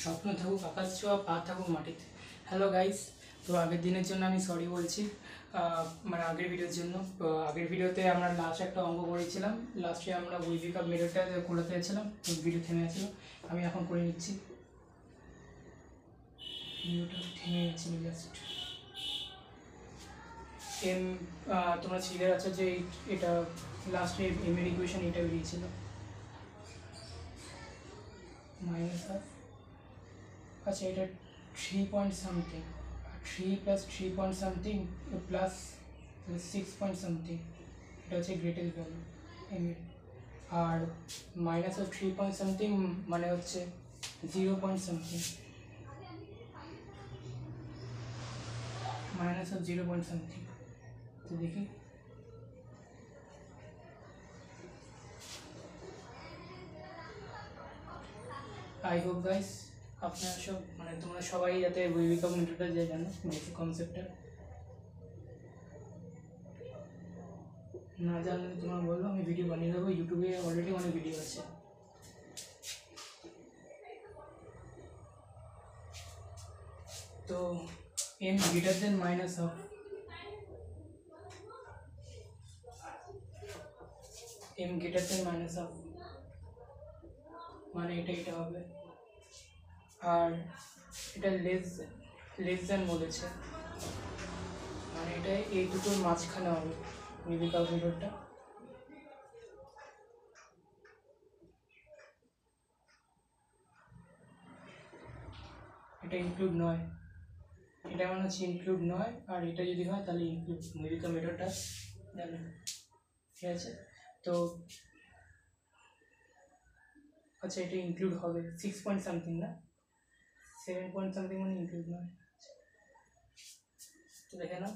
স্বপ্ন থাকুক আকাশ ছোঁয়া, পা থাকুক মাটিতে। হ্যালো গাইস, তো আগের দিনের জন্য আমি সরি বলছি, মানে আগের ভিডিওর জন্য। তো আগের ভিডিওতে আমরা লাস্ট একটা অঙ্ক করেছিলাম, লাস্টে আমরা উইভিক অফ মিররটা করে দিয়েছিলাম, তো ভিডিও থেমে গেছিলো। আমি এখন করে নিচ্ছি, ভিডিওটা থেমে গেছিল জাস্ট। তোমরা শিখে আছো যে এটা লাস্টে এম এর ইকুয়েশন এটা বেরিয়েছিল, মাইনাস অফ, আচ্ছা এটা 3 point something, 3 plus 3 point something plus 6 point something, এটা হচ্ছে গ্রেটেস্ট ভ্যালু এম এর। আর মাইনাস অফ 3 পয়েন্ট সামথিং মানে হচ্ছে 0 point something, minus of 0 point something. তো দেখি আই হোপ গাইস আপনারা সব মানে তোমরা সবাই যাতে উইভিক অফ মিররটা যে জানো বেসিক কনসেপ্টটা, না জানলে তোমরা বলো, আমি ভিডিও বানিয়ে দেবো। ইউটিউবে অলরেডি অনেক ভিডিও আছে। তো M greater than minus of, M greater than minus of মানে এটা হবে, আর এটা লেস দেন বলেছে মানে এটা এই দুটোর মাঝখানে হবে উইভিক অফ মিররটা। এটা ইনক্লুড নয়, এটা মনে হচ্ছে ইনক্লুড নয়, আর এটা যদি হয় তাহলে ইনক্লুড উইভিক অফ মিররটা জানেন, ঠিক আছে। তো আচ্ছা এটা ইনক্লুড হবে 6 পয়েন্ট সামথিং, না 7 পয়েন্ট সামথিং মানে ইনক্লুড নয়। তো দেখে নাও,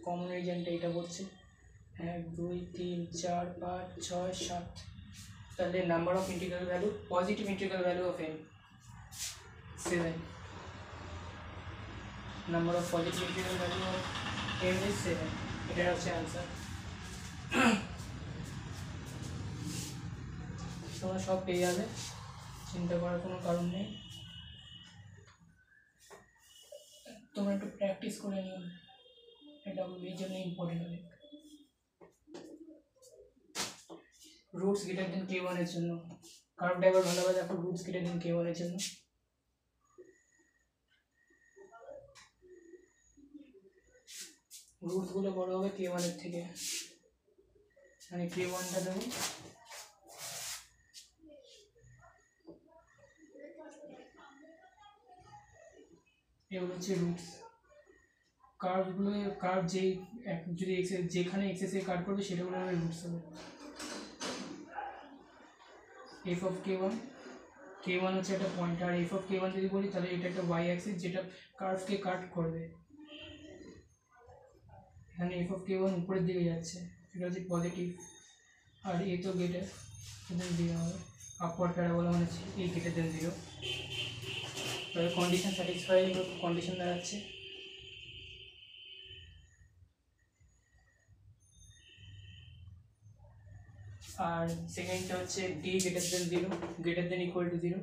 কমন রিজনটা এটা বলছে 1 2 3 4 5 6 7, তাহলে number of integral value, positive integral value of n 7, number of positive integral value of n is 7, এটা হচ্ছে অ্যান্সার। তোমরা সব পেয়ে যাবে, চিন্তা করার কোনো কারণ নেই। তোমরা একটু প্র্যাকটিস করে নিও, এটা এই জন্য ইম্পর্টেন্ট অনেক। রুটস গ্রেটার দেন k1 এর জন্য কার্ভটা একবার ভালোভাবে দেখো, রুটস গ্রেটার দেন k1 এর জন্য রুটসগুলো বড় হবে k1 এর থেকে, মানে k1টা দেবো, এগুলো হচ্ছে রুটস। কার্ভগুলো, কার্ভ যেই যদি যেখানে এক্সেস এ কাট করবে সেটাগুলো হবে রুটস হবে। এফ অফ k1 হচ্ছে একটা point, R F of k1 যদি বলি তাহলে এটা একটা y অ্যাক্সিস যেটা কার্ভকে কাট করবে। এখানে এফ অফ k1 উপরের দিকে যাচ্ছে, সেটা হচ্ছে পজিটিভ, আর এ তো গ্রেটার দেন 0 হবে, আপওয়ার্ড প্যারাবোলা মানে এ গ্রেটার দেন 0, তবে কন্ডিশন স্যাটিসফাই কন্ডিশন দাঁড়াচ্ছে। আর সেকেন্ডটা হচ্ছে D greater than 0, greater than equal to 0,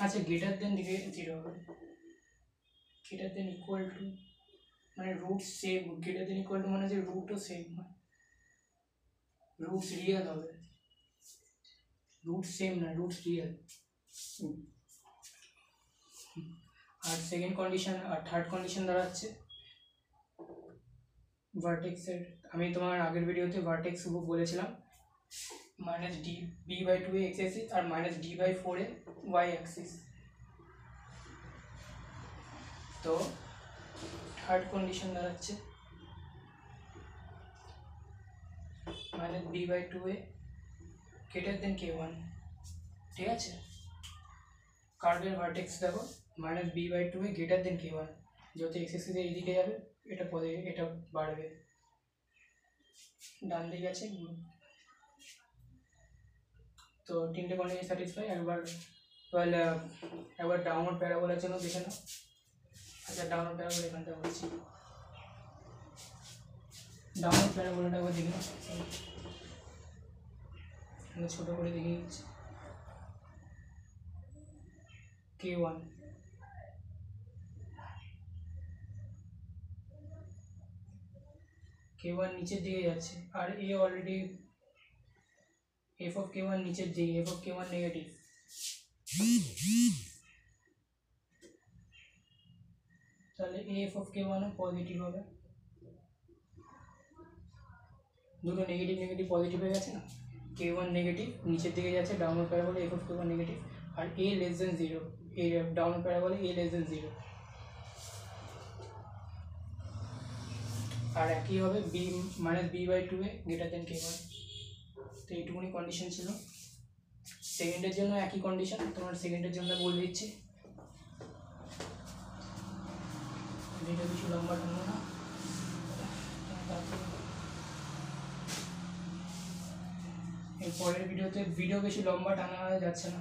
আচ্ছা গ্রেটার দেন 0 হবে, গ্রেটার দেন ইকুয়াল টু মানে root same, greater than equal to মানে যে রুটও সেম হয়, রুটস রিয়েল হবে, রুট সেম না, রুটস রিয়েল। আর সেকেন্ড কন্ডিশন আর থার্ড কন্ডিশন দাঁড়াচ্ছে ভার্টেক্সের, আমি তোমার আগের ভিডিওতে ভার্টেক্স বলেছিলাম minus D B by 2 A X axis আর minus D by 4 A Y axis. তো থার্ড কন্ডিশন দাঁড়াচ্ছে minus B by 2 A greater than k1, ঠিক আছে। কার্ভের ভার্টেক্স দেখো minus B by 2 A greater than k1, যত x অ্যাক্সিসের এইদিকে যাবে এটা এটা বাড়বে, ডান দিকে আছে। তো তিনটে কন্ডিশন স্যাটিসফাই। একবার ডাউনওয়ার্ড প্যারাবোলার জন্য দেখে নাও। আচ্ছা ডাউনওয়ার্ড প্যারাবোলা এখানটা বলছি, ডাউনওয়ার্ড প্যারাবোলাটা একবার দেখে নাও, এখানে ছোটো করে দেখিয়ে দিচ্ছি K1 K1 নিচের দিকে যাচ্ছে আর A already f of K1 নিচের দিকে f of K1 নেগেটিভ তাহলে f of K1 ও পজিটিভ হবে দুটো নেগেটিভ নেগেটিভ পজিটিভ হয়ে গেছে না K1 নেগেটিভ নিচের দিকে যাচ্ছে downward parabola f of K1 negative আর a লেস দেন 0 এই downward parabola a less than 0 আর একই হবে b minus b/2 A greater than K1 তো এইটুকুনি কন্ডিশন ছিল সেকেন্ডের জন্য একই কন্ডিশন তোমার সেকেন্ডের জন্য বলে দিচ্ছি ভিডিও কিছু লম্বা টানবো না এর পরের ভিডিওতে ভিডিও বেশি লম্বা টানা যাচ্ছে না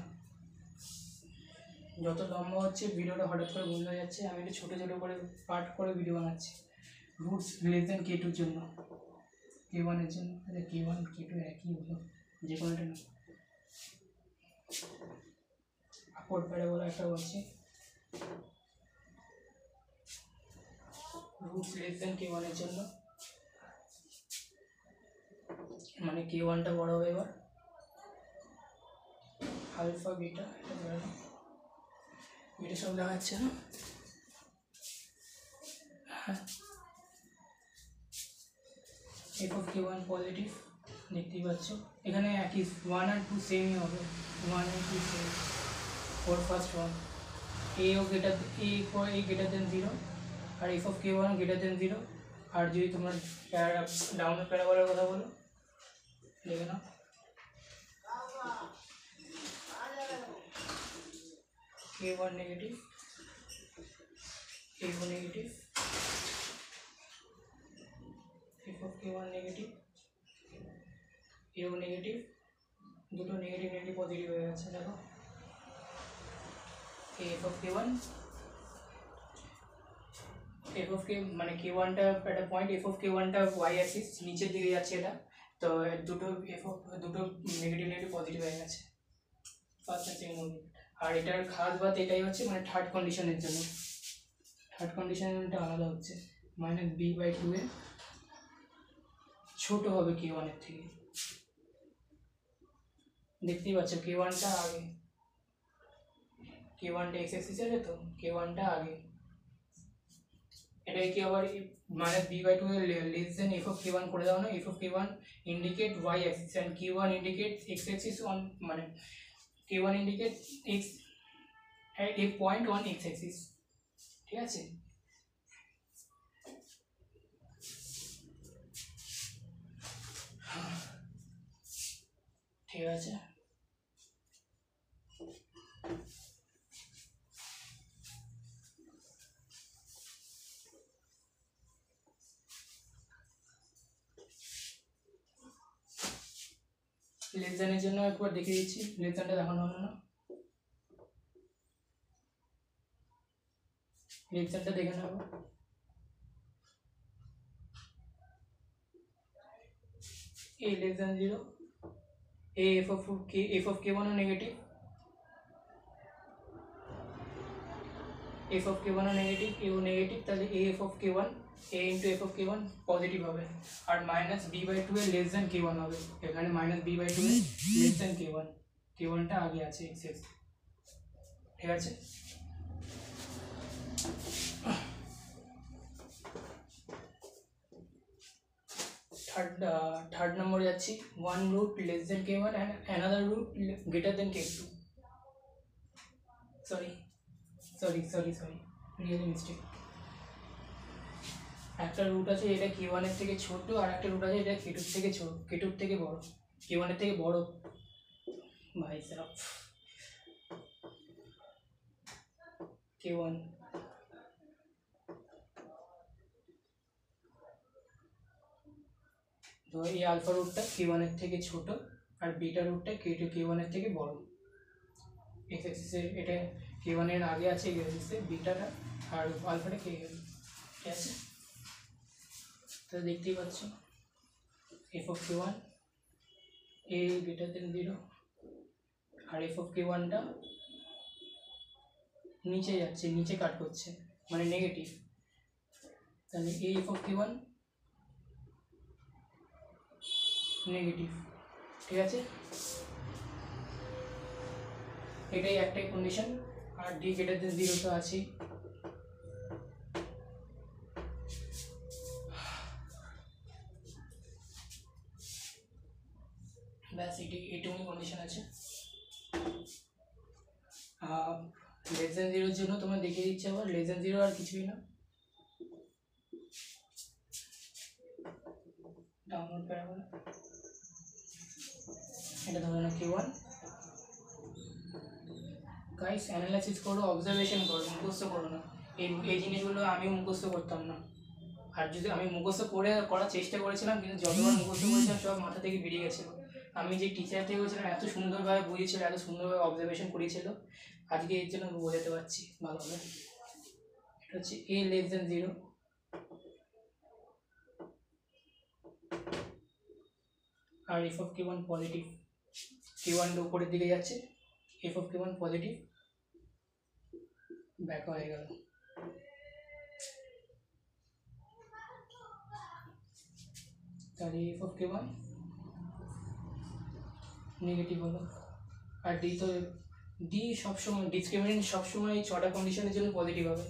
যত লম্বা হচ্ছে ভিডিওটা হঠাৎ করে বন্ধ হয়ে যাচ্ছে আমি একটু ছোটো ছোটো করে পার্ট করে ভিডিও বানাচ্ছি রুটস লেস দেন K2 এর জন্য K1 এর জন্য K1 K2 একই হলো যে কোনোটা না আপওয়ার্ড প্যারাবোলা একটা বলছি রুটস লেস দেন K1 এর জন্য মানে K1টা বড় হবে এবার আলফা বিটা এটা সব দেখাচ্ছে না f of K1 পজিটিভ দেখতেই পাচ্ছ এখানে একই 1 আর 2 সেমই হবে 1 and 2 same for first one a ও গ্রেটার a গ্রেটার দেন 0 আর f of K1 greater than 0 আর যদি তোমরা ডাউন প্যারাবোলার কথা বলো দেখে নাও K1 negative K2 negative f of K1 negative A negative দুটো নেগেটিভ নেগেটিভ পজিটিভ হয়ে যাচ্ছে দেখো f of K1 f of K মানে K1টা একটা point f of K1টা y Axis নিচের দিকে যাচ্ছে এটা তো দুটো দুটো নেগেটিভ নেগেটিভ পজিটিভ হয়ে গেছে ফার্স্ট এন্ড সেকেন্ড আর এটার খাস বাত এটাই হচ্ছে মানে থার্ড কন্ডিশনের জন্য থার্ড কন্ডিশনটা আলাদা হচ্ছে মাইনাস b/2 এ ছোট হবে K1 এর থেকে দেখতেই পাচ্ছ K1টা আগে K1টা x অ্যাক্সিস আছে তো K1টা আগে এটাই কি আবার মাইনাস b/2 এর less than f of K1 করে দাও না f of K1 indicate y axis and K1 indicate x axis on মানে K1 indicate x a point on x axis ঠিক আছে ঠিক আছে লেসনের জন্য একবার দেখিয়ে দিচ্ছি লেসনটা দেখানো হলো না লেসনটা দেখে নেব a less than 0 a f of K1 ও নেগেটিভ f of K1 ও নেগেটিভ a ও নেগেটিভ তাহলে a f of K1 a into f of K1 positive হবে আর মাইনাস b/2 এর লেস দেন K1 হবে এখানে মাইনাস b/2 এর less than K1 K1টা আগে আছে x এর ঠিক আছে থার্ড নম্বরে যাচ্ছি one root less than K1 and another root greater than K2 sorry really mistake একটা রুট আছে এটা K1 এর থেকে ছোট আর একটা রুট আছে এটা K2 থেকে ছোট K2 থেকে বড় K1 এর থেকে বড় ভাই সাহেব K1 তো এই আলফা রুটটা K1 এর থেকে ছোট আর বিটা রুটটা K1 এর থেকে বড় x অ্যাক্সিসে এটা K1 এর আগে আছে x অ্যাক্সিসে বিটাটা আর আলফাটা K ঠিক আছে তো দেখতেই পাচ্ছ f of K1 a greater than 0 আর f of k1 টা নিচে যাচ্ছে, নিচে কাট করছে মানে নেগেটিভ, তাহলে a f of k1 negative. ঠিক আছে, এটাই একটাই কন্ডিশন। আর d greater than 0 তো আছেই। ব্যাস এইটুকুনি কন্ডিশন আছে। লেস দেন 0 জন্য তোমার দেখিয়ে দিচ্ছে আবার, লেস দেন 0 আর কিছুই না, ডাউনলোড প্যারাবোলা, এটা ধরো না k1। গাইস অ্যানালাইসিস করো, অবজারভেশন করো, মুখস্থ করো না। এই জিনিসগুলো আমিও মুখস্থ করতাম না, আর যদি আমি মুখস্থ করার চেষ্টা করেছিলাম, কিন্তু যতবার মুখস্থ করেছিলাম সব মাথা থেকে বেরিয়ে গেছিলো। আমি যে টিচার থেকে বলছিলাম এত সুন্দরভাবে বুঝিয়েছিল, এত সুন্দরভাবে অবজারভেশন করিয়েছিল, আজকে এর জন্য আমি বোঝাতে পারছি ভালোভাবে। এটা হচ্ছে a less than 0 আর f of k1 positive, k1 উপরের দিকে যাচ্ছে, f of k1 positive, back হয়ে গেল। তাহলে f of k1 নেগেটিভ হলো। আর d তো d সবসময় ডিসক্রিমিনেন্ট সবসময় এই 6টা কন্ডিশনের জন্য পজিটিভ হবে।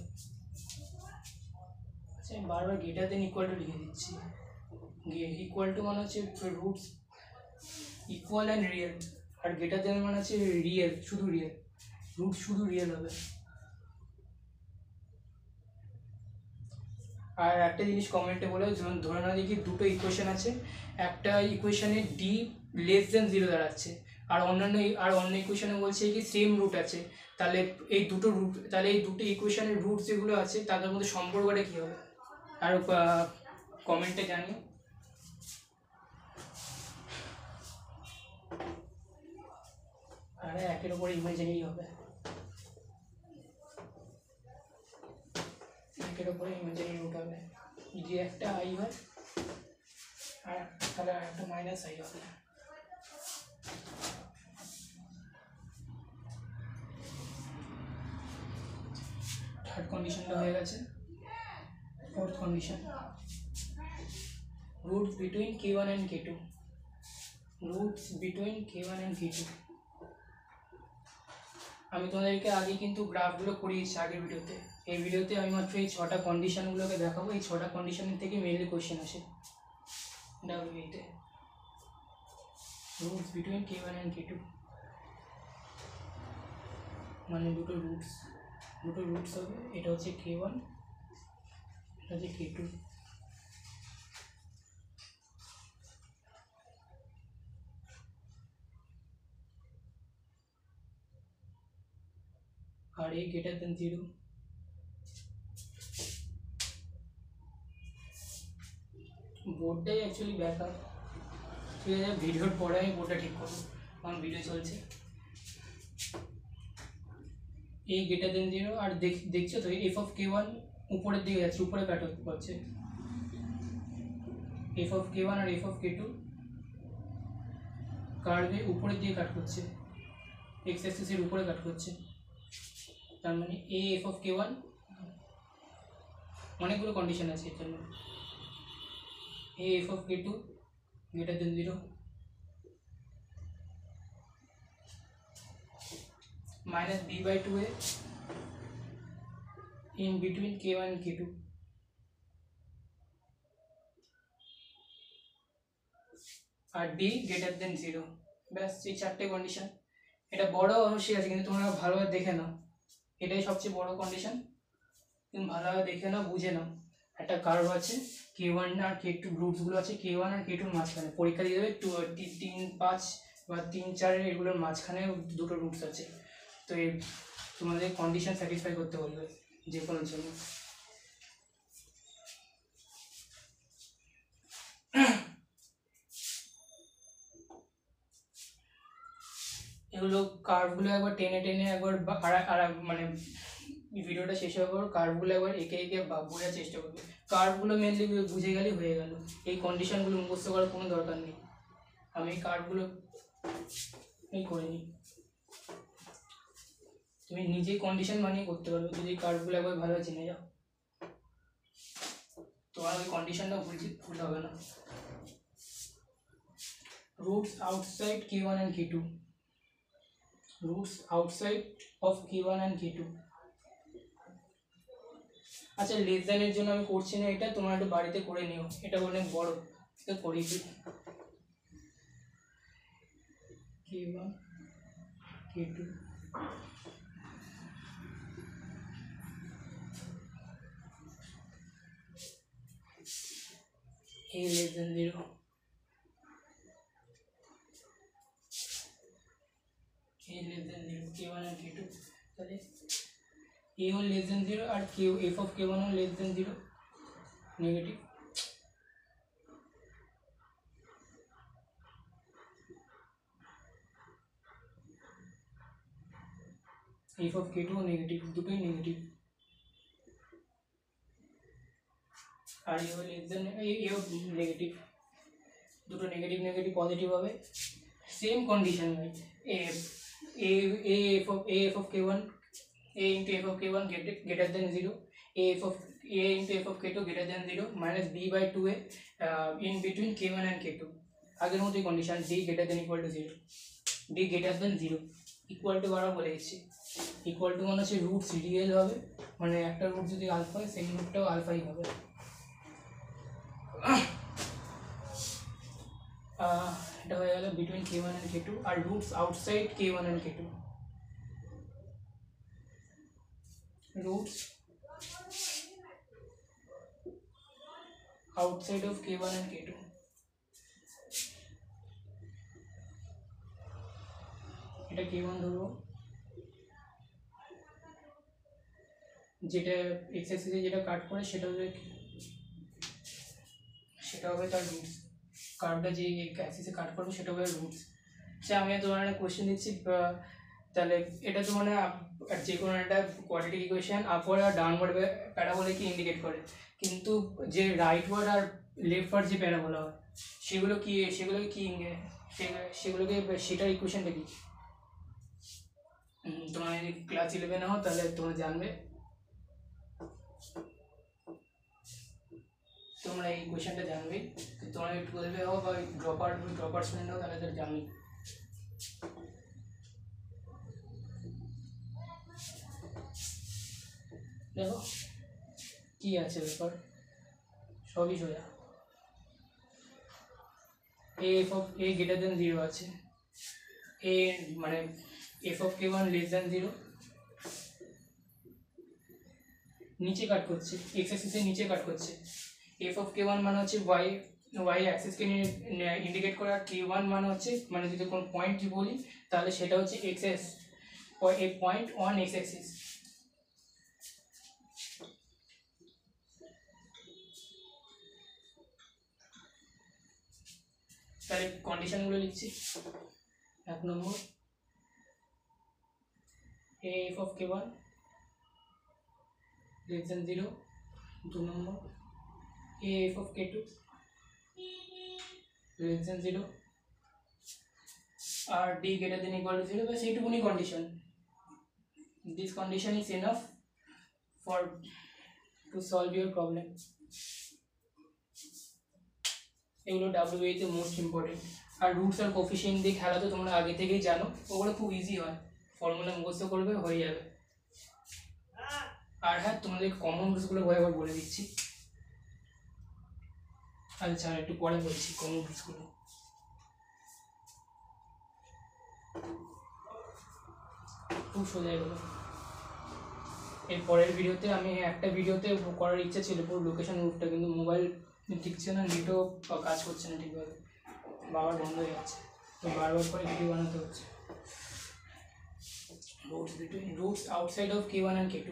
আচ্ছা আমি বারবার গ্রেটার দেন ইকুয়াল টু লিখে দিচ্ছি। ইকুয়াল টু মানে হচ্ছে রুটস ইকুয়াল অ্যান্ড রিয়েল, আর গ্রেটার দেন মানে হচ্ছে রিয়েল, শুধু রিয়েল, রুট শুধু রিয়েল হবে। আর একটা জিনিস কমেন্টে বলে, ধরে না দেখি দুটো ইকুয়েশন আছে, একটা ইকুয়েশনে ডি লেস দেন 0 দাঁড়াচ্ছে, আর অন্য ইকুয়েশনে বলছে কি সেম রুট আছে, তাহলে এই দুটো ইকুয়েশনের রুট যেগুলো আছে তাদের মধ্যে সম্পর্কটা কী হবে? আর কমেন্টে জানিও। আরে একের উপরে ইমাজিনারি হবে, একের উপরে ইমাজিনারি রুট হবে, যদি একটা আই হয় আর তাহলে একটা মাইনাস আই হবে। থার্ড কন্ডিশনটা হয়ে গেছে। Fourth condition, roots between k1 and k2, roots between k1 and k2। আমি তোমাদেরকে আগে কিন্তু গ্রাফগুলো করিয়েছি আগের ভিডিওতে, এই ভিডিওতে আমি মাত্র এই 6টা কন্ডিশনগুলোকে দেখাবো। এই 6টা কন্ডিশনের থেকে মেইনলি কোয়েশ্চেন আসে ডাব্লিউবিতে, roots between k1 and k2 মানে দুটো রুটস হবে, এটা হচ্ছে k1, এটা হচ্ছে k2। আর a greater than 0, বোর্ডটাই অ্যাকচুয়ালি ব্যাকআপ। ঠিক আছে, ভিডিওর পরে আমি বোর্ডটা ঠিক করবো, কারণ ভিডিও চলছে। a greater than 0, আর দেখছো তো f of k1 উপরের দিকে যাচ্ছে, উপরে কাট করছে, f of k1 R f of k2 কার্ভে উপরের দিকে কাট করছে, x অ্যাক্সিসের উপরে কাট করছে, তার মানে a f of k1 অনেকগুলো কন্ডিশন আছে এর জন্য, a f of k2 greater than 0 minus b by 2a in between k1 and k2, R d greater than 0। ব্যাস এই 4টে কন্ডিশন। এটা বড় অবশ্যই আছে, কিন্তু তোমরা ভালোভাবে দেখে নাও, এটাই সবচেয়ে বড় কন্ডিশন, তুমি ভালোভাবে দেখে নাও, বুঝে নাও। একটা কার্ভ আছে, k1 আর k2 রুটসগুলো আছে k1 আর k2 এর মাঝখানে, পরীক্ষা দিয়ে দেবে 3, 5 বা 3, 4 এগুলোর মাঝখানে দুটো রুটস আছে, তো এই তোমাদের কন্ডিশন স্যাটিসফাই করতে বলবে যে কোনোর জন্য। এগুলো কার্ভগুলো একবার টেনে একবার মানে ভিডিওটা শেষ হওয়ার পর কার্ভগুলো একবার এঁকে বোঝার চেষ্টা করবে। কার্ভগুলো মেনলি বুঝে গেলেই হয়ে গেল, এই কন্ডিশনগুলো মুখস্থ করার কোনো দরকার নেই। আমি এই কার্ডগুলো এই করে নিই, তুমি নিজেই কন্ডিশন বানিয়ে করতে পারবে যদি কার্ডগুলো একবার ভালো চিনে যাও, তোমার ওই কন্ডিশনটা ভুল হবে না। Roots outside k1 and k2, roots outside of k1 and k2। আচ্ছা লেস দ্যানের জন্য আমি করছি না, এটা তোমরা একটু বাড়িতে করে নিও, এটা অনেক বড়, এটা করি k1 k2 a less than 0, a less than 0, k1 and k2, তাহলে a1 less than 0 আর f of k1 less than 0, negative. f of k2 negative, দুটোই নেগেটিভ। আর a less than a negative, দুটো নেগেটিভ নেগেটিভ পজিটিভ হবে। Same condition ভাই, f of k1 a into f of k1 greater than 0, a into f of k2 greater than 0, minus b by 2a in between k1 and k2, আগের মতোই condition d greater than equal to 0, d greater than 0 equal to বারবার বলে দিচ্ছি, equal to মানে হচ্ছে roots real হবে, মানে একটা রুট যদি আলফা হয় সেকেন্ড রুটটাও আলফাই হবে। এটা হয়ে গেল বিটুইন k1 and k2, আর রুটস outside k1 and k2, roots outside of k1 and k2, এটা k1 ধরবো, যেটা x অ্যাক্সিসে যেটা কাট করে সেটা হবে তার রুটস, কার্ভটা যে অ্যাক্সিসে কাট করবে সেটা হবে রুটস। আচ্ছা আমি তোমার একটা কোশ্চেন দিচ্ছি, তাহলে এটা তো মানে যে কোনো একটা কোয়াড্রেটিক ইকুয়েশন আপওয়ার্ড আর ডাউনওয়ার্ড প্যারাবোলাকে ইন্ডিকেট করে, কিন্তু যে রাইটওয়ার্ড আর লেফটওয়ার্ড যে প্যারাবোলা হয় সেগুলোকে সেটার ইকুয়েশনটা কি? তোমরা যদি ক্লাস 11 হও তাহলে তোমরা জানবে, তোমরা এই কোয়েশ্চেনটা জানবে, তোমরা 12 হও বা ড্রপার স্টুডেন্ট হও তাহলে তারা জানবে। দেখো কি আছে ব্যাপার, সবই সোজা। f of a greater than 0 আছে, a মানে f of k1 less than 0, নিচে কাট করছে, x অ্যাক্সিসের নিচে কাট করছে, f of k1 মানে হচ্ছে y অ্যাক্সিসকে ইন্ডিকেট করা, k1 মানে হচ্ছে মানে যদি কোনো পয়েন্ট বলি তাহলে সেটা হচ্ছে XS, A point on x Axis. তাহলে কন্ডিশনগুলো লিখছি। 1 নম্বর f of k1 less than 0, 2 number f of k2 less than 0 R d greater than equal to 0, বাস এইটুকুনি condition. This condition is enough to solve your problem. এগুলো WA তে most important. আর roots আর coefficient দিয়ে খেলা তো তোমরা আগে থেকেই জানো, ওগুলো খুব ইজি হয়, ফর্মুলা মুখস্থ করবে হয়ে যাবে। আর হ্যাঁ তোমাদের কমন রুটসগুলো একবার বলে দিচ্ছি, আচ্ছা একটু পরে বলছি কমন রুটসগুলো। খুব সোজা এগুলো। এর পরের ভিডিওতে আমি একটা ভিডিওতে করার ইচ্ছা ছিল পুরো লোকেশন রুটটা, কিন্তু মোবাইল ঠিকছে না, নেটও কাজ করছে না ঠিকভাবে, বাবার বন্ধ হয়ে যাচ্ছে, তো বারবার করে ভিডিও বানাতে হচ্ছে। Roots outside of k1 and k2,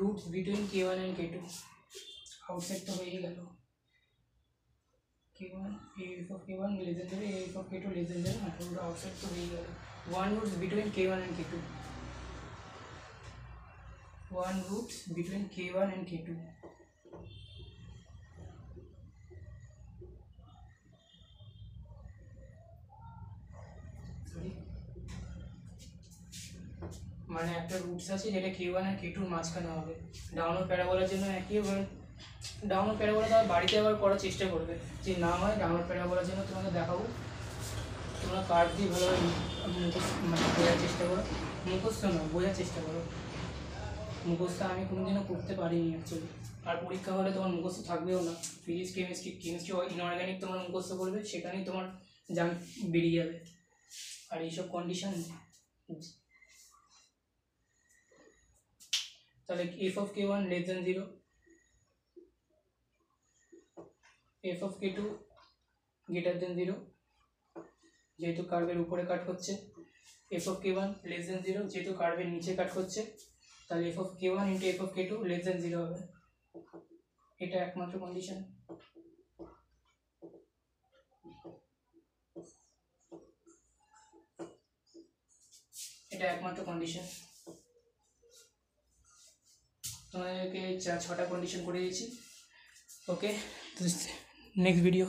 roots between k1 and k2, outside তো হয়েই গেল k1 f of k1 less than 0 f of k2 less than 0 পুরো আউটসাইড তো হয়েই গেল one roots between k1 and k2 one roots between k1 and k2 মানে একটা roots আছে যেটা k1 আর k2 এর মাঝখানে হবে ডাউনওয়ার্ড প্যারাবোলার জন্য একই হবে ডাউনওয়ার্ড প্যারাবোলা তো বাড়িতে আবার করার চেষ্টা করবে যে না হয় ডাউনওয়ার্ড প্যারাবোলার জন্য তোমাকে দেখাবো তোমরা কার্ড দিয়ে ভালোভাবে মানে বোঝার চেষ্টা করো মুখস্থ না বোঝার চেষ্টা করো মুখস্থ আমি কোনোদিনও করতে পারিনি অ্যাকচুয়ালি আর পরীক্ষা হলে তোমার মুখস্থ থাকবেও না ফিজিক্স কেমিস্ট্রি ইনঅর্গানিক তোমার মুখস্থ করবে সেখানেই তোমার জান বেরিয়ে যাবে আর এইসব কন্ডিশন তাহলে f of k1 less than 0 f of k2 greater than 0 যেহেতু কার্ভের উপরে কাট হচ্ছে f of k1 less than 0 যেহেতু কার্ভের নিচে কাট হচ্ছে তাহলে f of k1 into f of k2 less than 0 হবে এটা একমাত্র কন্ডিশন এটা একমাত্র কন্ডিশন তোমাদেরকে 6টা কন্ডিশন করে দিয়েছি ওকে নেক্সট ভিডিও